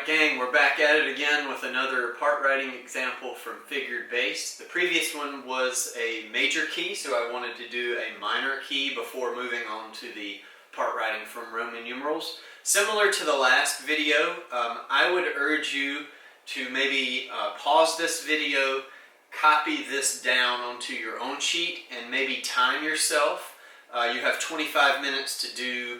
Alright gang, we're back at it again with another part writing example from figured bass. The previous one was a major key, so I wanted to do a minor key before moving on to the part writing from Roman numerals. Similar to the last video, I would urge you to maybe pause this video, copy this down onto your own sheet, and maybe time yourself. You have 25 minutes to do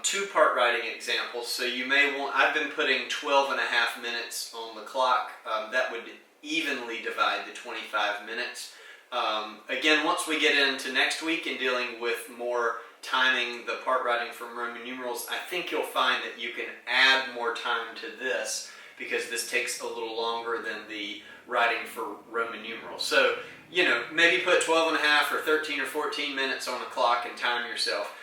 two part writing examples, so you may want, I've been putting 12.5 minutes on the clock. That would evenly divide the 25 minutes. Again, once we get into next week and dealing with more timing the part writing from Roman numerals, I think you'll find that you can add more time to this because this takes a little longer than the writing for Roman numerals. So, you know, maybe put 12.5 or 13 or 14 minutes on the clock and time yourself.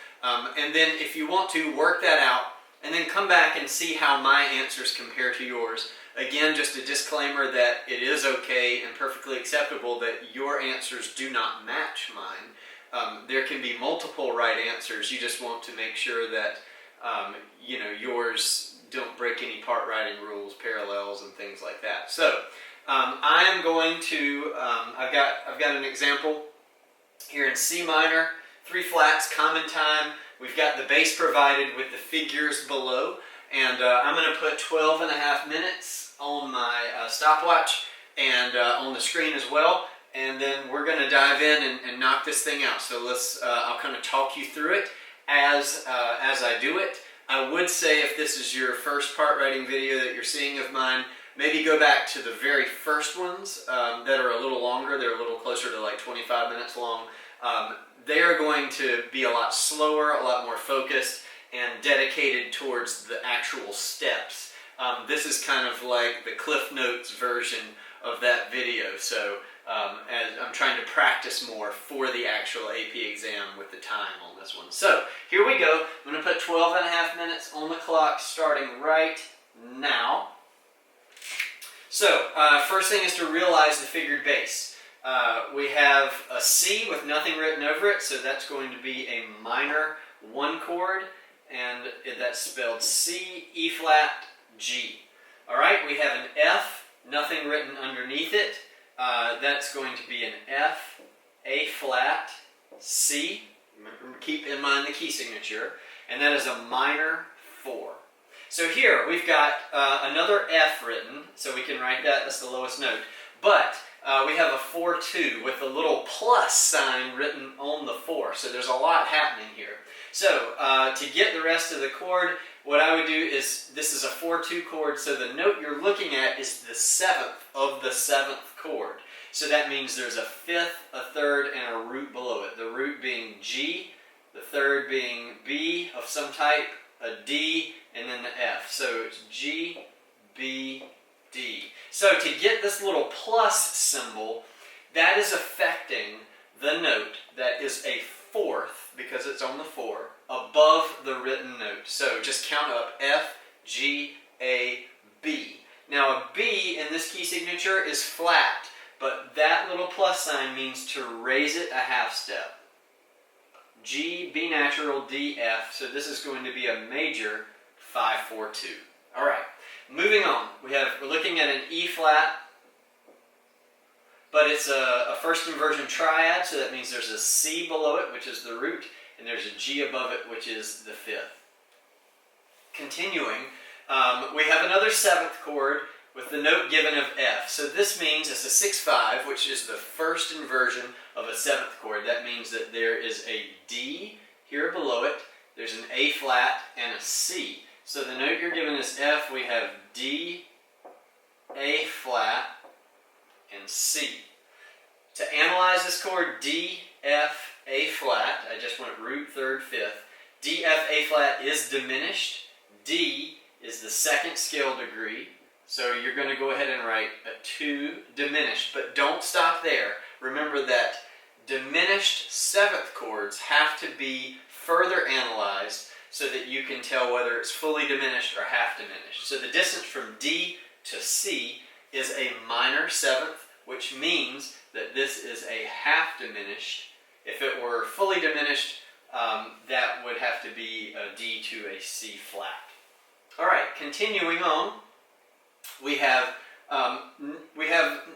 And then if you want to, work that out and then come back and see how my answers compare to yours. Again, just a disclaimer that it is okay and perfectly acceptable that your answers do not match mine. There can be multiple right answers. You just want to make sure that you know, yours don't break any part writing rules, parallels, and things like that. So I am going to, I've got an example here in C minor. 3 flats, common time. We've got the bass provided with the figures below, and I'm going to put 12.5 minutes on my stopwatch and on the screen as well, and then we're going to dive in and knock this thing out. So let's, I'll kind of talk you through it as I do it. I would say if this is your first part writing video that you're seeing of mine, maybe go back to the very first ones that are a little longer. They're a little closer to like 25 minutes long. They are going to be a lot slower, a lot more focused, and dedicated towards the actual steps. This is kind of like the Cliff Notes version of that video, so as I'm trying to practice more for the actual AP exam with the time on this one. So here we go. I'm going to put 12.5 minutes on the clock starting right now. So first thing is to realize the figured bass. We have a C with nothing written over it, so that's going to be a minor 1 chord, and that's spelled C, E flat, G. Alright, we have an F, nothing written underneath it. That's going to be an F, A flat, C. Keep in mind the key signature, and that is a minor 4. So here we've got another F written, so we can write that, that's the lowest note. But we have a 4-2 with a little plus sign written on the 4. So there's a lot happening here. So to get the rest of the chord, what I would do is, this is a 4-2 chord, so the note you're looking at is the 7th of the 7th chord. So that means there's a 5th, a 3rd, and a root below it. The root being G, the 3rd being B of some type, a D, and then the F. So it's G, B, D. So to get this little plus symbol, that is affecting the note that is a 4th, because it's on the 4, above the written note. So just count up F, G, A, B. Now a B in this key signature is flat, but that little plus sign means to raise it a half step. G, B natural, D, F. So this is going to be a major 5-4-2. All right. Moving on, we're looking at an E flat, but it's a first inversion triad, so that means there's a C below it, which is the root, and there's a G above it, which is the 5th. Continuing, we have another 7th chord with the note given of F. So this means it's a 6-5, which is the first inversion of a 7th chord. That means that there is a D here below it, there's an A flat, and a C. So the note you're given is F, we have D, A flat, and C. To analyze this chord, D, F, A flat, I just went root, 3rd, 5th. D, F, A flat is diminished. D is the 2nd scale degree. So you're going to go ahead and write a 2 diminished, but don't stop there. Remember that diminished 7th chords have to be further analyzed so that you can tell whether it's fully diminished or half diminished. So the distance from D to C is a minor 7th, which means that this is a half diminished. If it were fully diminished, that would have to be a D to a C flat. All right, continuing on, we have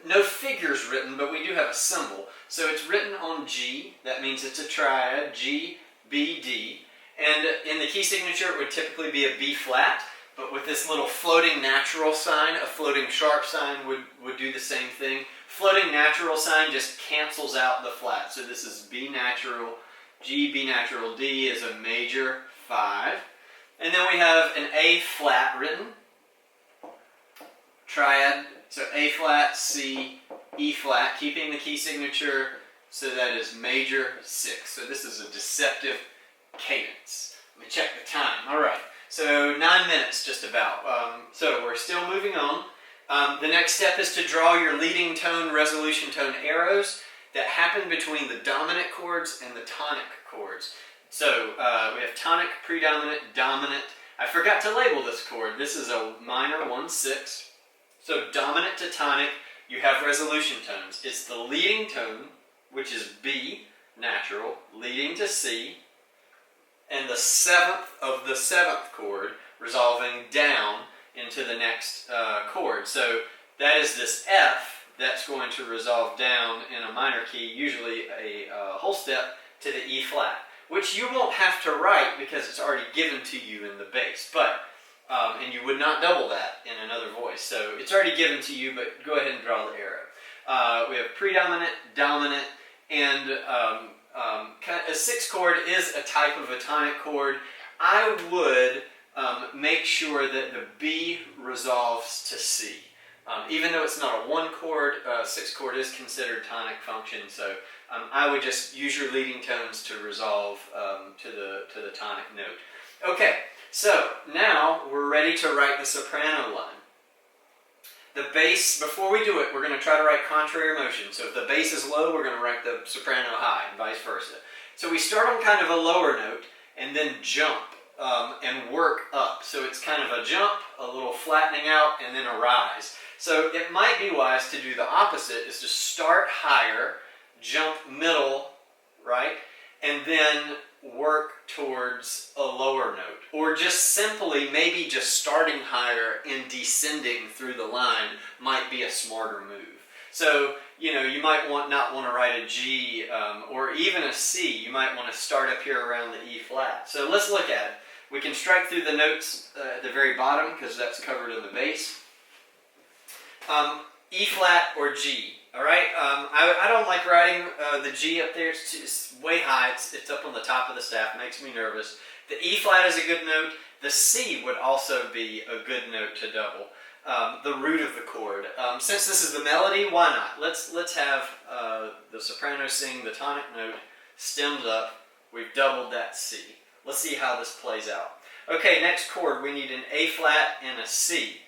no figures written, but we do have a symbol. So it's written on G. That means it's a triad, G, B, D. And in the key signature, it would typically be a B flat. But with this little floating natural sign, a floating sharp sign would do the same thing. Floating natural sign just cancels out the flat. So this is B natural, G, B natural, D is a major 5. And then we have an A flat written. Triad, so A flat, C, E flat, keeping the key signature, so that is major 6. So this is a deceptive cadence. Let me check the time. All right, so 9 minutes just about. So we're still moving on. The next step is to draw your leading tone, resolution tone arrows that happen between the dominant chords and the tonic chords. So we have tonic, predominant, dominant. I forgot to label this chord. This is a minor 1/6. So dominant to tonic, you have resolution tones. It's the leading tone, which is B, natural, leading to C, and the 7th of the 7th chord resolving down into the next chord. So that is this F that's going to resolve down in a minor key, usually a whole step to the E flat, which you won't have to write because it's already given to you in the bass. But and you would not double that in another voice. So it's already given to you, but go ahead and draw the arrow. We have predominant, dominant, and a 6th chord is a type of a tonic chord. I would make sure that the B resolves to C. Even though it's not a 1 chord, 6th chord is considered tonic function. So I would just use your leading tones to resolve to the tonic note. Okay. So now we're ready to write the soprano line. The bass, before we do it, we're going to try to write contrary motion. So if the bass is low, we're going to write the soprano high and vice versa. So we start on kind of a lower note and then jump and work up. So it's kind of a jump, a little flattening out, and then a rise. So it might be wise to do the opposite, is to start higher, jump middle, right? And then work towards a lower note, or just simply maybe just starting higher and descending through the line might be a smarter move. So you might not want to write a G or even a C. You might want to start up here around the E flat. So let's look at it. We can strike through the notes at the very bottom because that's covered in the bass. E flat or G. All right, I don't like writing the G up there. It's way high. It's up on the top of the staff. It makes me nervous. The E flat is a good note. The C would also be a good note to double. The root of the chord. Since this is the melody, why not? Let's have the soprano sing the tonic note, stemmed up. We've doubled that C. Let's see how this plays out. Okay, next chord. We need an A flat and a C.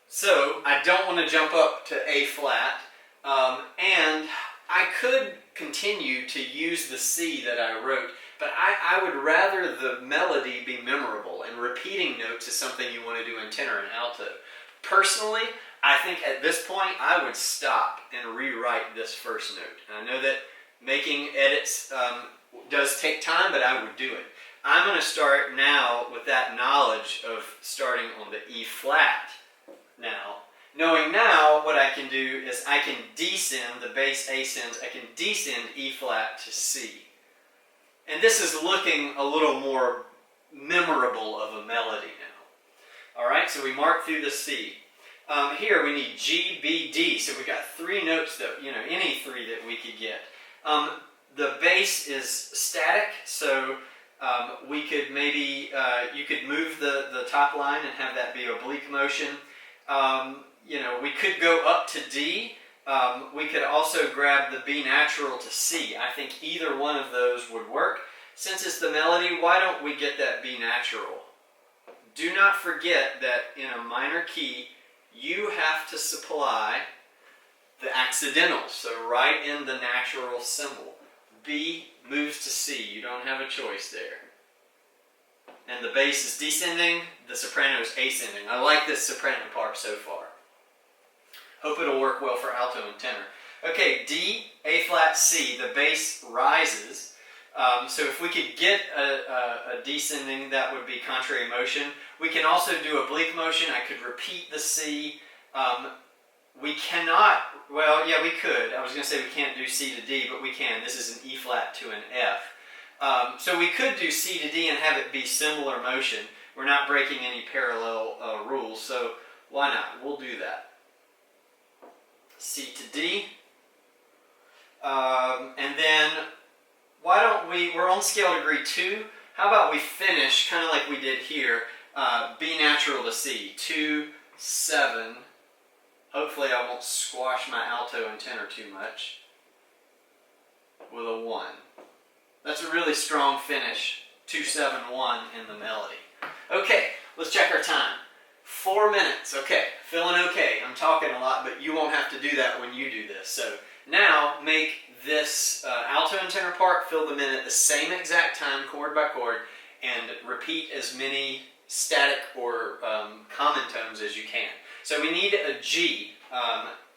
So I don't want to jump up to A flat. And I could continue to use the C that I wrote, but I would rather the melody be memorable, and repeating notes is something you want to do in tenor and alto. Personally, I think at this point I would stop and rewrite this first note. And I know that making edits does take time, but I would do it. I'm going to start now with that knowledge of starting on the E flat now. Knowing now, what I can do is I can descend, the bass ascends, I can descend E flat to C. And this is looking a little more memorable of a melody now. All right, so we mark through the C. Here we need G, B, D. So we've got 3 notes that, any 3 that we could get. The bass is static, so we could maybe, you could move the top line and have that be oblique motion. We could go up to D. We could also grab the B natural to C. I think either one of those would work. Since it's the melody, why don't we get that B natural? Do not forget that in a minor key, you have to supply the accidentals. So write in the natural symbol. B moves to C. You don't have a choice there. And the bass is descending, the soprano is ascending. I like this soprano part so far. Hope it'll work well for alto and tenor. Okay, D, A flat, C, the bass rises. So if we could get a descending, that would be contrary motion. We can also do oblique motion. I could repeat the C. We cannot, well, yeah, we could. I was going to say we can't do C to D, but we can. This is an E flat to an F. So we could do C to D and have it be similar motion. We're not breaking any parallel rules, so why not? We'll do that. C to D. And then, why don't we're on scale degree 2. How about we finish, kind of like we did here, B natural to C. 2, 7. Hopefully I won't squash my alto and tenor too much. With a 1. That's a really strong finish. 2, 7, 1 in the melody. Okay, let's check our time. 4 minutes. Okay, feeling okay. I'm talking a lot, but you won't have to do that when you do this. So now make this alto and tenor part, fill them in at the same exact time, chord by chord, and repeat as many static or common tones as you can. So we need a G,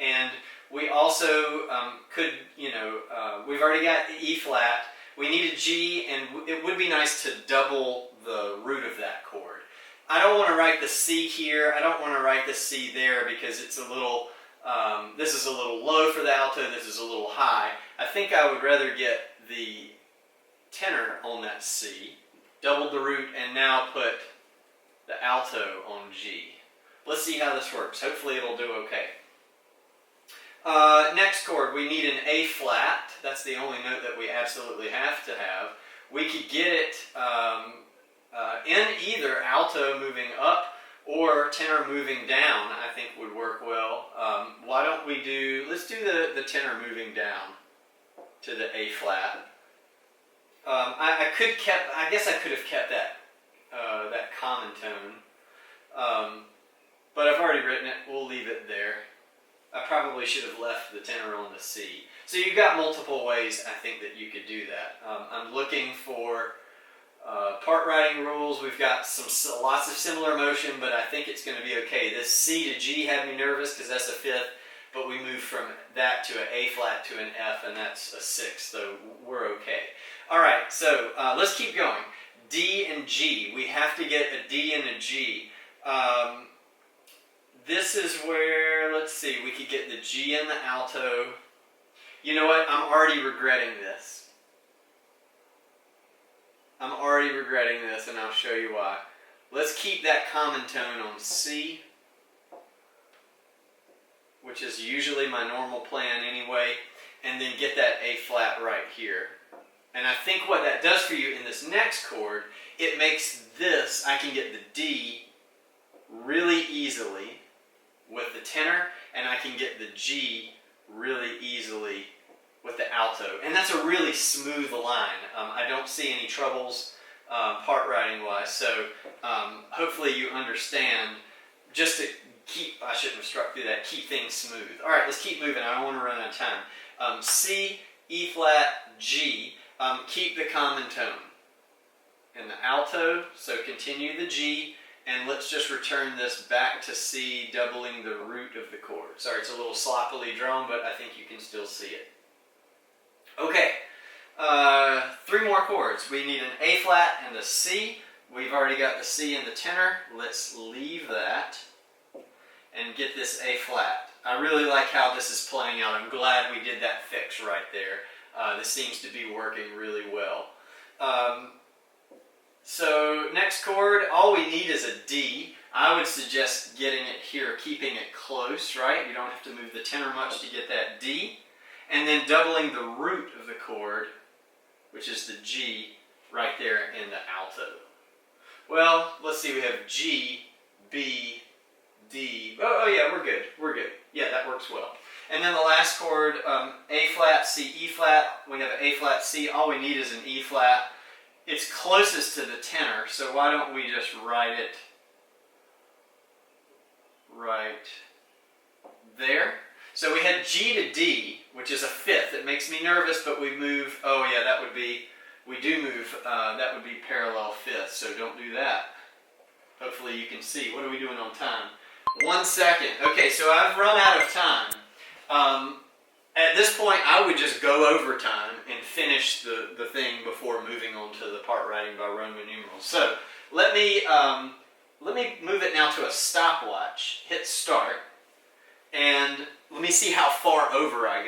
and we also could, we've already got the E flat. We need a G, and it would be nice to double the root of that chord. I don't want to write the C here. I don't want to write the C there because it's a little, this is a little low for the alto, this is a little high. I think I would rather get the tenor on that C, double the root, and now put the alto on G. Let's see how this works. Hopefully it'll do okay. Next chord, we need an A flat. That's the only note that we absolutely have to have. We could get it in either alto moving up or tenor moving down, I think would work well. Why don't we let's do the tenor moving down to the A flat. I guess I could have kept that common tone. But I've already written it, we'll leave it there. I probably should have left the tenor on the C. So you've got multiple ways, I think, that you could do that. I'm looking for part writing rules. We've got lots of similar motion, but I think it's going to be okay. This C to G had me nervous because that's a 5th, but we moved from that to an A flat to an F, and that's a 6th, so we're okay. All right, so let's keep going. D and G. We have to get a D and a G. This is where, let's see, we could get the G and the alto. You know what? I'm already regretting this. I'm already regretting this, and I'll show you why. Let's keep that common tone on C, which is usually my normal plan anyway, and then get that A flat right here. And I think what that does for you in this next chord, it makes this, I can get the D really easily with the tenor, and I can get the G really easily with the alto. And that's a really smooth line. I don't see any troubles part writing wise, so hopefully you understand. Just to keep, I shouldn't have struck through that, keep things smooth. All right, let's keep moving. I don't want to run out of time. C, E flat, G. Keep the common tone. And the alto, so continue the G, and let's just return this back to C, doubling the root of the chord. Sorry, it's a little sloppily drawn, but I think you can still see it. Okay, 3 more chords. We need an A flat and a C. We've already got the C and the tenor. Let's leave that and get this A flat. I really like how this is playing out. I'm glad we did that fix right there. This seems to be working really well. So next chord, all we need is a D. I would suggest getting it here, keeping it close, right? You don't have to move the tenor much to get that D. And then doubling the root of the chord, which is the G, right there in the alto. Well, let's see, we have G, B, D. Oh yeah, we're good, we're good. Yeah, that works well. And then the last chord, A flat, C, E flat. We have an A flat, C. All we need is an E flat. It's closest to the tenor, so why don't we just write it right there. So we had G to D, which is a 5th. It makes me nervous, but we move, oh yeah, that would be parallel 5th, so don't do that. Hopefully you can see. What are we doing on time? 1 second. Okay, so I've run out of time. At this point, I would just go over time and finish the thing before moving on to the part writing by Roman numerals. So let me let me move it now to a stopwatch, hit start, and let me see how far over I